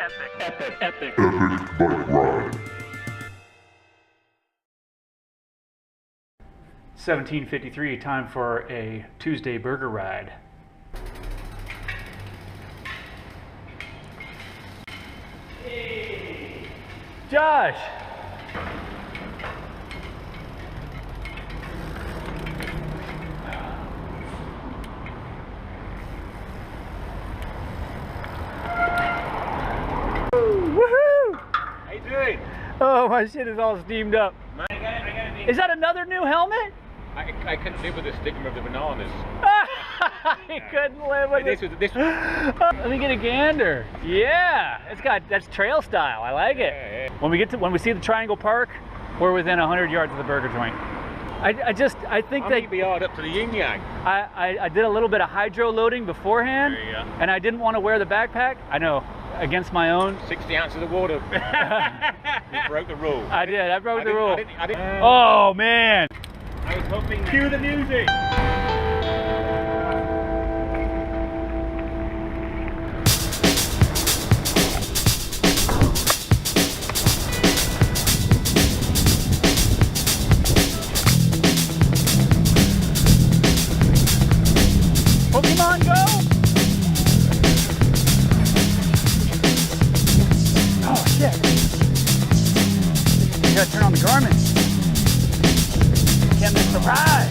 Epic. Epic bike ride. 17:53, time for a Tuesday burger ride. Hey, Josh! Woohoo! How you doing? Oh, my shit is all steamed up. Man, I gotta be... Is that another new helmet? I couldn't live with the stigma of the bananas. I couldn't live with it. This Let me get a gander. Yeah, that's trail style. I like it. Yeah. When we see the Triangle Park, we're within 100 yards of the burger joint. I think I'm be hard up to the yin yang. I did a little bit of hydro loading beforehand, There you go. and I didn't want to wear the backpack. I know, against my own. 60 ounces of water. You broke the rule. I did. I broke the rule. I didn't. Oh man! I was hoping. Cue the music. Pokemon Go! Oh shit! You gotta turn on the garments. Can't miss the ride.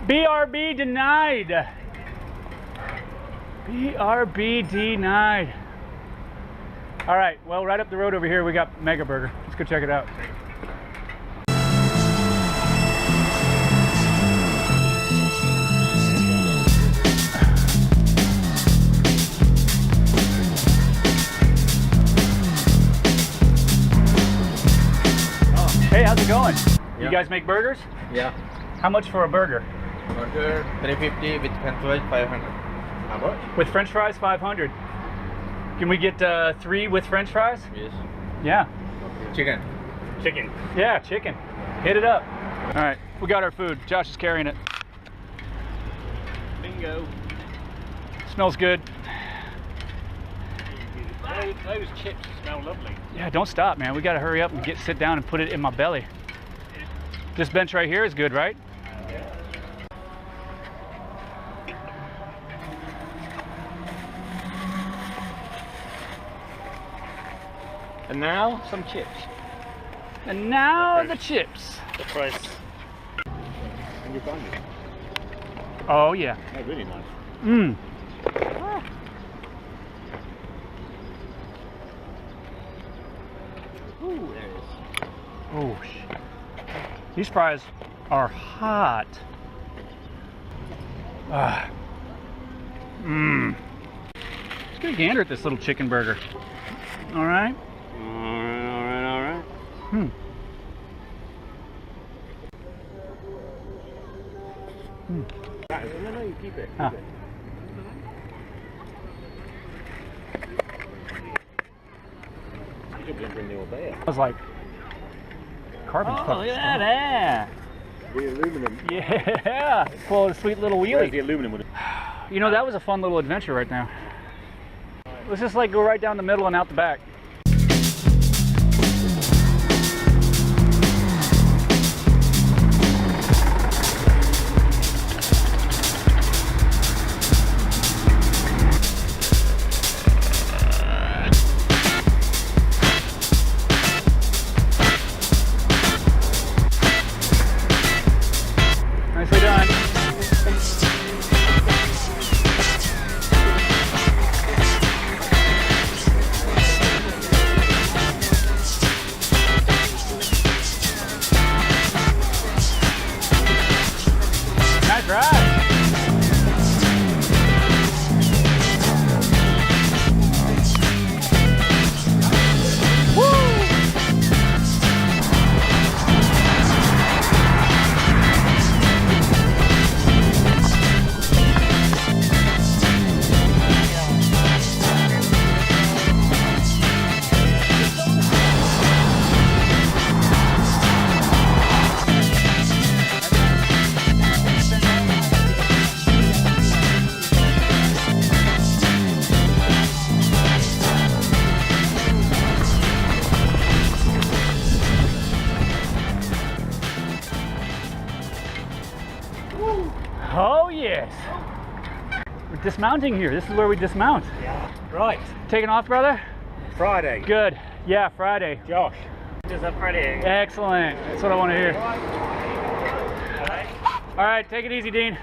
BRB denied. BRB denied. All right, well, right up the road over here, we got Mega Burger. Let's go check it out. Hey, how's it going? Yeah. You guys make burgers? Yeah. How much for a burger? Burger 350 with french fries 500. How much? With French fries, 500. Can we get 3 with French fries? Yes. Yeah. Chicken. Chicken. Yeah, chicken. Hit it up. All right, we got our food. Josh is carrying it. Bingo. Smells good. Those chips smell lovely. Yeah, don't stop, man. We got to hurry up and sit down and put it in my belly. This bench right here is good, right? And now, some chips. And now the chips. The price. And you found it. Oh, yeah. They're really nice. Mmm. Ooh, there it is. Oh, shit. These fries are hot. Mmm. Let's get a gander at this little chicken burger. All right. All right. Hmm. No, you keep it. Ah. You could bring the old bear. I was like, carbon Oh, look at that. The aluminum. Yeah, full of sweet little Where's wheelie. the aluminum one? You know, that was a fun little adventure right now. Let's just like go right down the middle and out the back. dismounting here. This is where we dismount. Right. Taking off, brother? Friday. Good. Yeah, Friday. Josh. Just a Friday. Excellent. That's what I want to hear. All right, take it easy, Dean.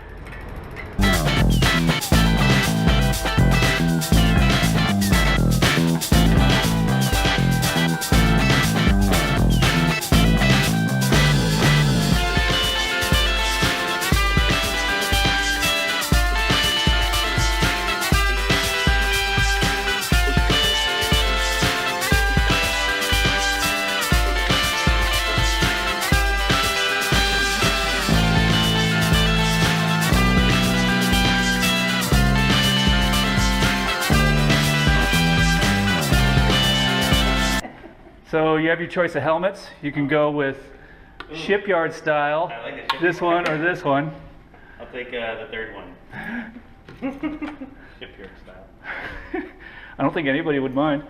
So you have your choice of helmets. You can go with shipyard style, I like it. this one or this one. I'll take the third one. Shipyard style. I don't think anybody would mind.